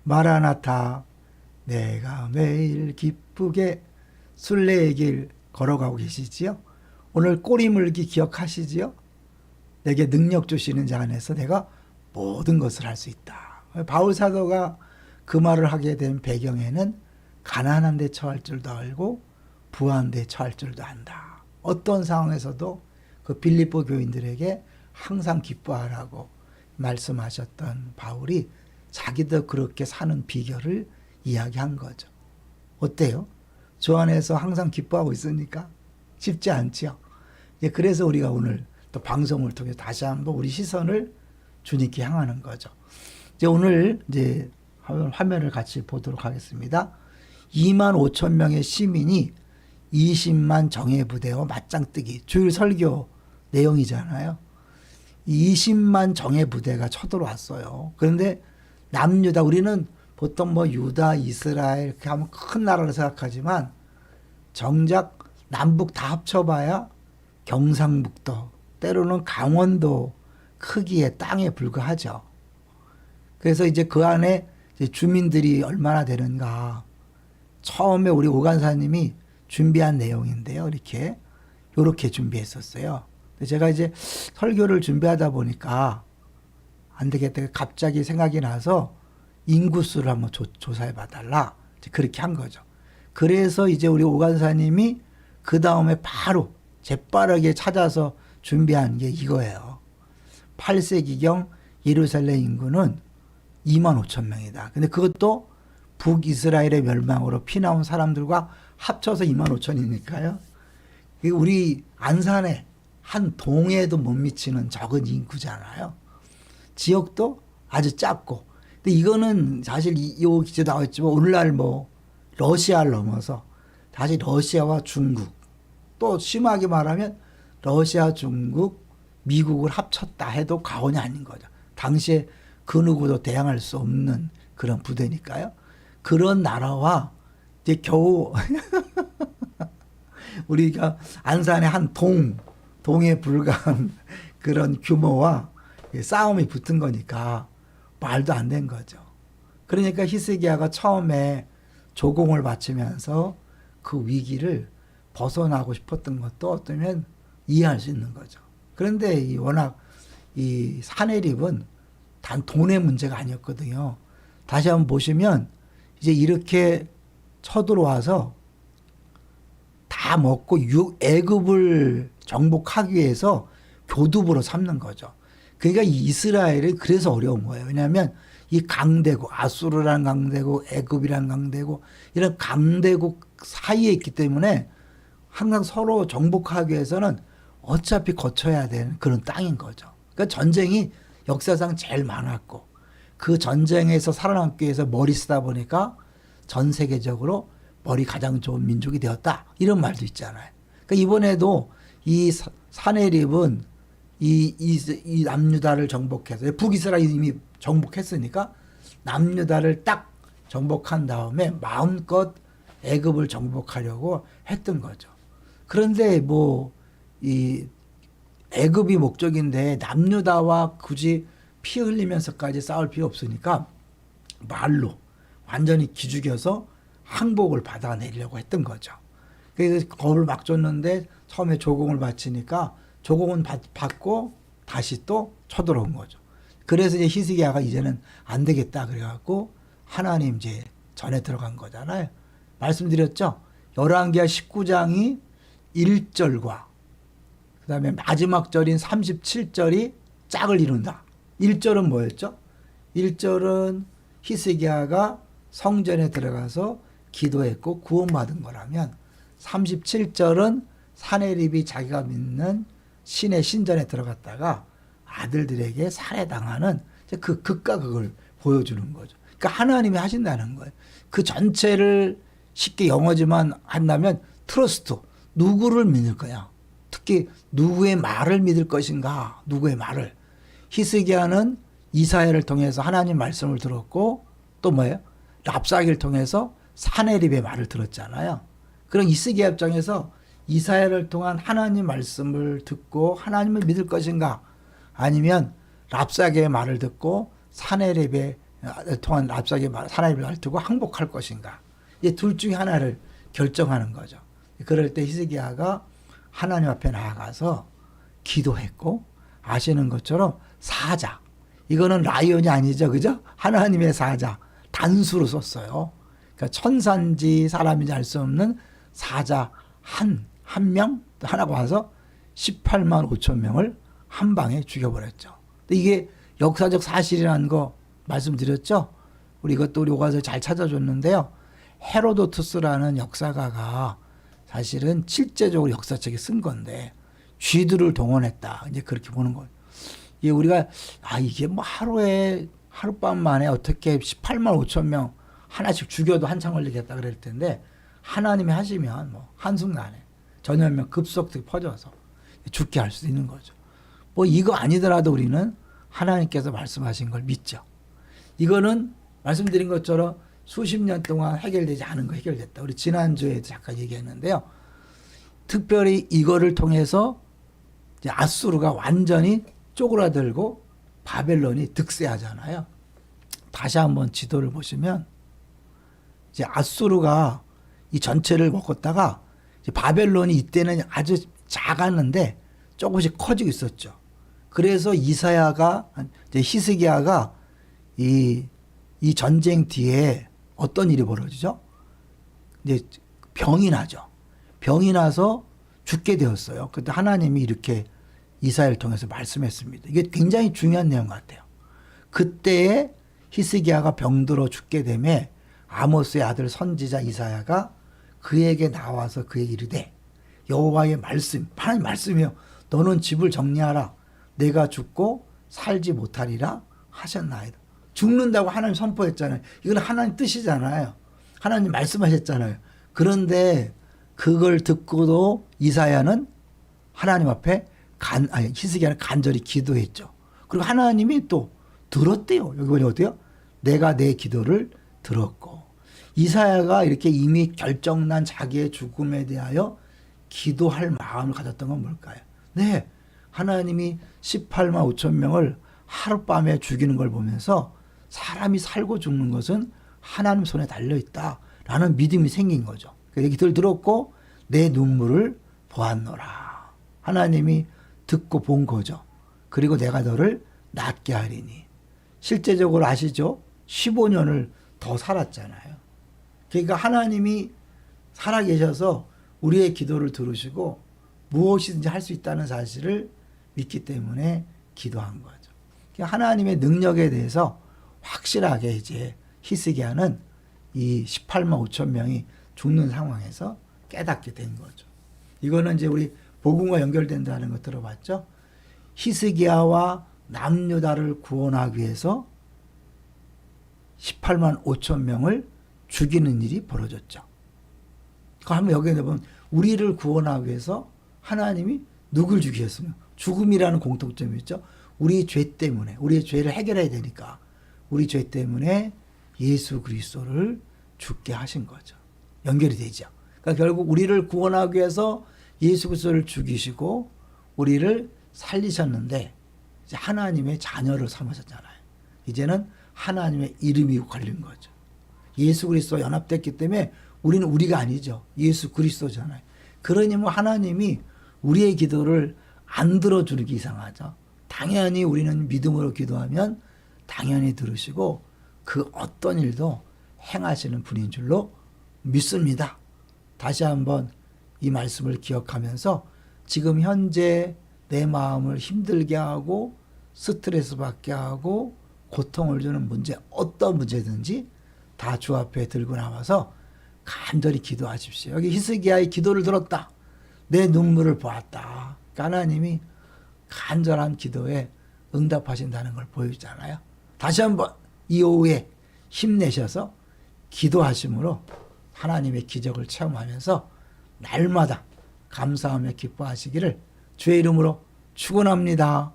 마라나타 내가 매일 기쁘게 순례의 길 걸어가고 계시지요? 오늘 꼬리 물기 기억하시지요? 내게 능력 주시는 자 안에서 내가 모든 것을 할 수 있다. 바울 사도가 그 말을 하게 된 배경에는 가난한 데 처할 줄도 알고 부한 데 처할 줄도 안다. 어떤 상황에서도 그 빌립보 교인들에게 항상 기뻐하라고 말씀하셨던 바울이 자기도 그렇게 사는 비결을 이야기한 거죠. 어때요? 주 안에서 항상 기뻐하고 있으니까 쉽지 않죠. 그래서 우리가 오늘 또 방송을 통해 다시 한번 우리 시선을 주님께 향하는 거죠. 이제 오늘 이제 화면을 같이 보도록 하겠습니다. 2만 5천 명의 시민이 20만 정예부대와 맞짱뜨기, 주일 설교 내용이잖아요. 20만 정예부대가 쳐들어왔어요. 그런데 남유다, 우리는 보통 뭐 유다, 이스라엘 이렇게 하면 큰 나라를 생각하지만 정작 남북 다 합쳐봐야 경상북도, 때로는 강원도 크기의 땅에 불과하죠. 그래서 이제 그 안에 이제 주민들이 얼마나 되는가. 처음에 우리 오간사님이 준비한 내용인데요. 요렇게 준비했었어요. 제가 이제 설교를 준비하다 보니까 안 되겠다. 갑자기 생각이 나서 인구수를 한번 조사해 봐달라. 그렇게 한 거죠. 그래서 이제 우리 오간사님이 그 다음에 바로 재빠르게 찾아서 준비한 게 이거예요. 8세기경 예루살렘 인구는 2만 5천 명이다. 근데 그것도 북이스라엘의 멸망으로 피나온 사람들과 합쳐서 2만 5천이니까요. 우리 안산의 한 동에도 못 미치는 적은 인구잖아요. 지역도 아주 작고. 근데 이거는 사실 이 기재 나왔지만 오늘날 뭐 러시아를 넘어서 다시 러시아와 중국, 또 심하게 말하면 러시아, 중국, 미국을 합쳤다 해도 과언이 아닌 거죠. 당시에 그 누구도 대항할 수 없는 그런 부대니까요. 그런 나라와 이제 겨우 우리가 안산의 한 동에 불과한 그런 규모와 싸움이 붙은 거니까 말도 안 된 거죠. 그러니까 히스기야가 처음에 조공을 바치면서 그 위기를 벗어나고 싶었던 것도 어쩌면 이해할 수 있는 거죠. 그런데 워낙 이 사내립은 단 돈의 문제가 아니었거든요. 다시 한번 보시면 이제 이렇게 쳐들어와서 다 먹고 애굽을 정복하기 위해서 교두보로 삼는 거죠. 그러니까 이스라엘이 그래서 어려운 거예요. 왜냐하면 이 강대국, 아수르라는 강대국, 애굽이라는 강대국, 이런 강대국 사이에 있기 때문에 항상 서로 정복하기 위해서는 어차피 거쳐야 되는 그런 땅인 거죠. 그러니까 전쟁이 역사상 제일 많았고 그 전쟁에서 살아남기 위해서 머리 쓰다 보니까 전 세계적으로 머리 가장 좋은 민족이 되었다. 이런 말도 있잖아요. 그러니까 이번에도 이 사내립은 이 남유다를 정복해서 북이스라엘 이미 정복했으니까 남유다를 딱 정복한 다음에 마음껏 애굽을 정복하려고 했던 거죠. 그런데 뭐 이 애굽이 목적인데 남유다와 굳이 피 흘리면서까지 싸울 필요 없으니까 말로 완전히 기죽여서 항복을 받아내려고 했던 거죠. 그래서 겁을 막 줬는데 처음에 조공을 바치니까 조공은 받고 다시 또 쳐들어온 거죠. 그래서 이제 히스기야가 이제는 안 되겠다 그래갖고 하나님 이제 전에 들어간 거잖아요. 말씀드렸죠. 열왕기하 19장이 1절과 그 다음에 마지막 절인 37절이 짝을 이룬다. 1절은 뭐였죠? 1절은 히스기야가 성전에 들어가서 기도했고 구원받은 거라면 37절은 사내립이 자기가 믿는 신의 신전에 들어갔다가 아들들에게 살해당하는 그 극과 극을 보여주는 거죠. 그러니까 하나님이 하신다는 거예요. 그 전체를 쉽게 영어지만 한다면 트러스트, 누구를 믿을 거야. 특히 누구의 말을 믿을 것인가. 누구의 말을. 히스기야는 이사야를 통해서 하나님 말씀을 들었고 또 뭐예요? 랍사기를 통해서 사내립의 말을 들었잖아요. 그런 히스기야 입장에서 이사야를 통한 하나님 말씀을 듣고 하나님을 믿을 것인가 아니면 랍사기의 말을 듣고 사내립의 통한 랍삭의 사나이를 날 두고 항복할 것인가. 이 둘 중에 하나를 결정하는 거죠. 그럴 때 히스기야가 하나님 앞에 나아가서 기도했고, 아시는 것처럼 사자. 이거는 라이온이 아니죠. 그죠? 하나님의 사자. 단수로 썼어요. 그러니까 천사인지 사람인지 알 수 없는 사자 한 명, 하나가 와서 18만 5천 명을 한 방에 죽여버렸죠. 근데 이게 역사적 사실이라는 거 말씀드렸죠? 우리 이것도 우리 오가서 잘 찾아줬는데요. 헤로도투스라는 역사가가 사실은 실제적으로 역사책에 쓴 건데, 쥐들을 동원했다. 이제 그렇게 보는 거예요. 이게 우리가, 이게 뭐 하룻밤 만에 어떻게 18만 5천 명 하나씩 죽여도 한참 걸리겠다 그럴 텐데, 하나님이 하시면 뭐 한순간에 전염병 급속도로 퍼져서 죽게 할 수도 있는 거죠. 뭐 이거 아니더라도 우리는 하나님께서 말씀하신 걸 믿죠. 이거는 말씀드린 것처럼 수십 년 동안 해결되지 않은 거 해결됐다. 우리 지난주에 잠깐 얘기했는데요. 특별히 이거를 통해서 이제 아수르가 완전히 쪼그라들고 바벨론이 득세하잖아요. 다시 한번 지도를 보시면 이제 아수르가 이 전체를 먹었다가 이제 바벨론이 이때는 아주 작았는데 조금씩 커지고 있었죠. 그래서 이사야가 이제 히스기야가 이 전쟁 뒤에 어떤 일이 벌어지죠? 이제 병이 나죠. 병이 나서 죽게 되었어요. 그때 하나님이 이렇게 이사야를 통해서 말씀했습니다. 이게 굉장히 중요한 내용 같아요. 그때에 히스기야가 병들어 죽게 되매 아모스의 아들 선지자 이사야가 그에게 나와서 그에게 이르되 여호와의 말씀, 하나님 말씀이요. 너는 집을 정리하라. 내가 죽고 살지 못하리라 하셨나이다. 죽는다고 하나님 선포했잖아요. 이건 하나님 뜻이잖아요. 하나님 말씀하셨잖아요. 그런데 그걸 듣고도 이사야는 하나님 앞에 히스기야는 간절히 기도했죠. 그리고 하나님이 또 들었대요. 여기 보니 어때요? 내가 내 기도를 들었고. 이사야가 이렇게 이미 결정난 자기의 죽음에 대하여 기도할 마음을 가졌던 건 뭘까요? 네, 하나님이 18만 5천 명을 하룻밤에 죽이는 걸 보면서 사람이 살고 죽는 것은 하나님 손에 달려있다라는 믿음이 생긴 거죠. 그 얘기를 들었고 내 눈물을 보았노라. 하나님이 듣고 본 거죠. 그리고 내가 너를 낫게 하리니. 실제적으로 아시죠? 15년을 더 살았잖아요. 그러니까 하나님이 살아계셔서 우리의 기도를 들으시고 무엇이든지 할 수 있다는 사실을 믿기 때문에 기도한 거죠. 그러니까 하나님의 능력에 대해서 확실하게 이제 히스기야는 이 18만 5천 명이 죽는 상황에서 깨닫게 된 거죠. 이거는 이제 우리 복음과 연결된다는 거 들어봤죠? 히스기야와 남유다를 구원하기 위해서 18만 5천 명을 죽이는 일이 벌어졌죠. 한번 여기에 보면 우리를 구원하기 위해서 하나님이 누굴 죽이셨으며 죽음이라는 공통점이 있죠. 우리 죄 때문에 우리의 죄를 해결해야 되니까 우리 죄 때문에 예수 그리스도를 죽게 하신 거죠. 연결이 되죠. 그러니까 결국 우리를 구원하기 위해서 예수 그리스도를 죽이시고 우리를 살리셨는데 이제 하나님의 자녀를 삼으셨잖아요. 이제는 하나님의 이름이 걸린 거죠. 예수 그리스도와 연합됐기 때문에 우리는 우리가 아니죠. 예수 그리스도잖아요. 그러니 뭐 하나님이 우리의 기도를 안 들어주는 게 이상하죠. 당연히 우리는 믿음으로 기도하면 당연히 들으시고 그 어떤 일도 행하시는 분인 줄로 믿습니다. 다시 한번 이 말씀을 기억하면서 지금 현재 내 마음을 힘들게 하고 스트레스 받게 하고 고통을 주는 문제, 어떤 문제든지 다 주 앞에 들고 나와서 간절히 기도하십시오. 여기 히스기야의 기도를 들었다. 내 눈물을 보았다. 하나님이 간절한 기도에 응답하신다는 걸 보여주잖아요. 다시 한번 이 오후에 힘내셔서 기도하심으로 하나님의 기적을 체험하면서 날마다 감사하며 기뻐하시기를 주의 이름으로 축원합니다.